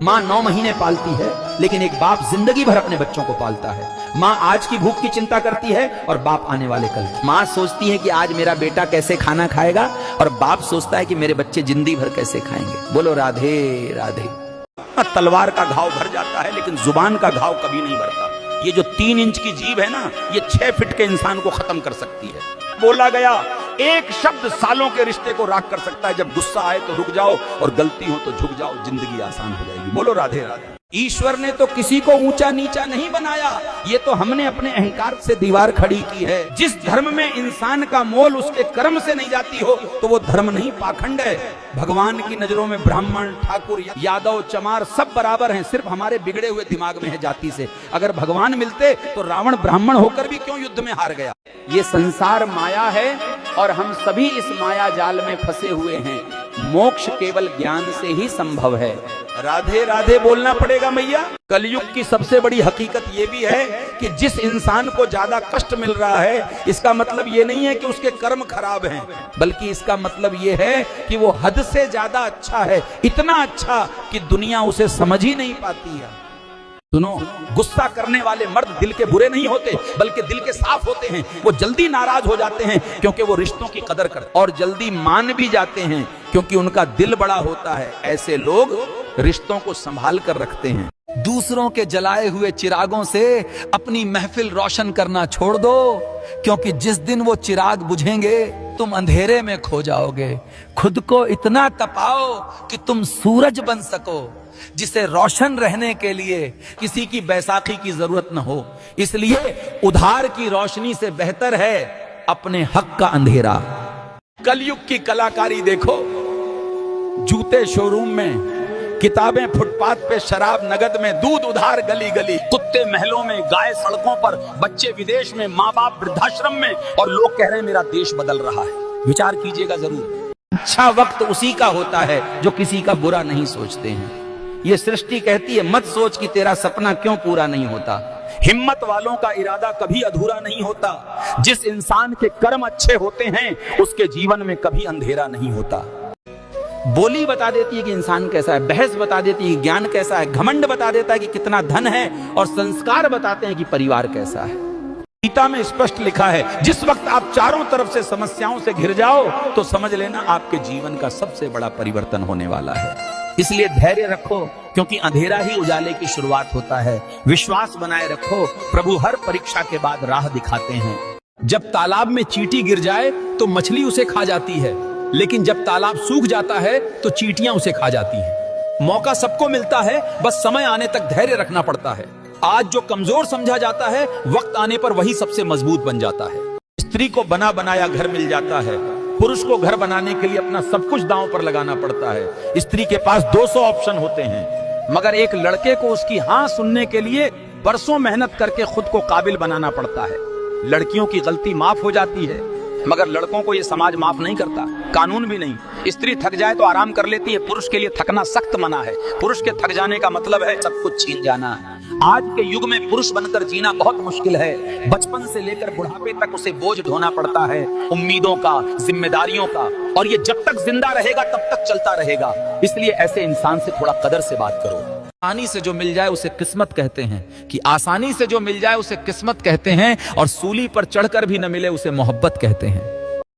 माँ 9 महीने पालती है, लेकिन एक बाप जिंदगी भर अपने बच्चों को पालता है। माँ आज की भूख की चिंता करती है और बाप आने वाले कल की। माँ सोचती है कि आज मेरा बेटा कैसे खाना खाएगा और बाप सोचता है कि मेरे बच्चे जिंदगी भर कैसे खाएंगे। बोलो राधे राधे। तलवार का घाव भर जाता है, लेकिन जुबान का घाव कभी नहीं भरता। ये जो 3 इंच की जीभ है ना, ये 6 फीट के इंसान को खत्म कर सकती है। बोला गया एक शब्द सालों के रिश्ते को राख कर सकता है। जब गुस्सा आए तो रुक जाओ और गलती हो तो झुक जाओ, जिंदगी आसान हो जाएगी। बोलो राधे राधे। ईश्वर ने तो किसी को ऊंचा नीचा नहीं बनाया, ये तो हमने अपने अहंकार से दीवार खड़ी की है। जिस धर्म में इंसान का मोल उसके कर्म से नहीं जाती हो तो वो धर्म नहीं, पाखंड है। भगवान की नजरों में ब्राह्मण, ठाकुर, यादव, चमार सब बराबर हैं, सिर्फ हमारे बिगड़े हुए दिमाग में है जाति से। अगर भगवान मिलते तो रावण ब्राह्मण होकर भी क्यों युद्ध में हार गया। ये संसार माया है और हम सभी इस माया जाल में फंसे हुए हैं। मोक्ष केवल ज्ञान से ही संभव है। राधे राधे बोलना पड़ेगा मैया। कलयुग की सबसे बड़ी हकीकत ये भी है कि जिस इंसान को ज्यादा कष्ट मिल रहा है, इसका मतलब ये नहीं है कि उसके कर्म खराब हैं, बल्कि इसका मतलब ये है कि वो हद से ज्यादा अच्छा है। इतना अच्छा कि दुनिया उसे समझ ही नहीं पाती है। सुनो, गुस्सा करने वाले मर्द दिल के बुरे नहीं होते, बल्कि दिल के साफ होते हैं। वो जल्दी नाराज हो जाते हैं क्योंकि वो रिश्तों की कदर करते, और जल्दी मान भी जाते हैं क्योंकि उनका दिल बड़ा होता है। ऐसे लोग रिश्तों को संभाल कर रखते हैं। दूसरों के जलाए हुए चिरागों से अपनी महफिल रोशन करना छोड़ दो, क्योंकि जिस दिन वो चिराग बुझेंगे तुम अंधेरे में खो जाओगे। खुद को इतना तपाओ कि तुम सूरज बन सको, जिसे रोशन रहने के लिए किसी की बैसाखी की जरूरत न हो। इसलिए उधार की रोशनी से बेहतर है अपने हक का अंधेरा। कलयुग की कलाकारी देखो, जूते शोरूम में, किताबें फुटपाथ पे, शराब नगद में, दूध उधार गली गली, कुत्ते महलों में, गाय सड़कों पर, बच्चे विदेश में, माँ बाप वृद्धाश्रम में, और लोग कह रहे हैं मेरा देश बदल रहा है। विचार कीजिएगा जरूर। अच्छा वक्त उसी का होता है जो किसी का बुरा नहीं सोचते हैं। ये सृष्टि कहती है मत सोच कि तेरा सपना क्यों पूरा नहीं होता। हिम्मत वालों का इरादा कभी अधूरा नहीं होता। जिस इंसान के कर्म अच्छे होते हैं उसके जीवन में कभी अंधेरा नहीं होता। बोली बता देती है कि इंसान कैसा है, बहस बता देती है ज्ञान कैसा है, घमंड बता देता है कि कितना धन है, और संस्कार बताते हैं कि परिवार कैसा है। गीता में स्पष्ट लिखा है, जिस वक्त आप चारों तरफ से समस्याओं से घिर जाओ तो समझ लेना आपके जीवन का सबसे बड़ा परिवर्तन होने वाला है। इसलिए धैर्य रखो, क्योंकि अंधेरा ही उजाले की शुरुआत होता है। विश्वास बनाए रखो, प्रभु हर परीक्षा के बाद राह दिखाते हैं। जब तालाब में चींटी गिर जाए तो मछली उसे खा जाती है, लेकिन जब तालाब सूख जाता है तो चींटियां उसे खा जाती हैं। मौका सबको मिलता है, बस समय आने तक धैर्य रखना पड़ता है। आज जो कमजोर समझा जाता है, वक्त आने पर वही सबसे मजबूत बन जाता है। स्त्री को बना बनाया घर मिल जाता है, पुरुष को घर बनाने के लिए अपना सब कुछ दांव पर लगाना पड़ता है। स्त्री के पास 200 ऑप्शन होते हैं, मगर एक लड़के को उसकी हाँ सुनने के लिए बरसों मेहनत करके खुद को काबिल बनाना पड़ता है। लड़कियों की गलती माफ हो जाती है, मगर लड़कों को ये समाज माफ नहीं करता, कानून भी नहीं। स्त्री थक जाए तो आराम कर लेती है, पुरुष के लिए थकना सख्त मना है। पुरुष के थक जाने का मतलब है सब कुछ छीन जाना। आज के युग में पुरुष बनकर जीना बहुत मुश्किल है। बचपन से लेकर बुढ़ापे तक उसे बोझ ढोना पड़ता है, उम्मीदों का, जिम्मेदारियों का, और ये जब तक जिंदा रहेगा तब तक चलता रहेगा। इसलिए ऐसे इंसान से थोड़ा कदर से बात करो। आसानी से जो मिल जाए उसे किस्मत कहते हैं, कि आसानी से जो मिल जाए उसे किस्मत कहते हैं, और सूली पर चढ़कर भी न मिले उसे मोहब्बत कहते हैं।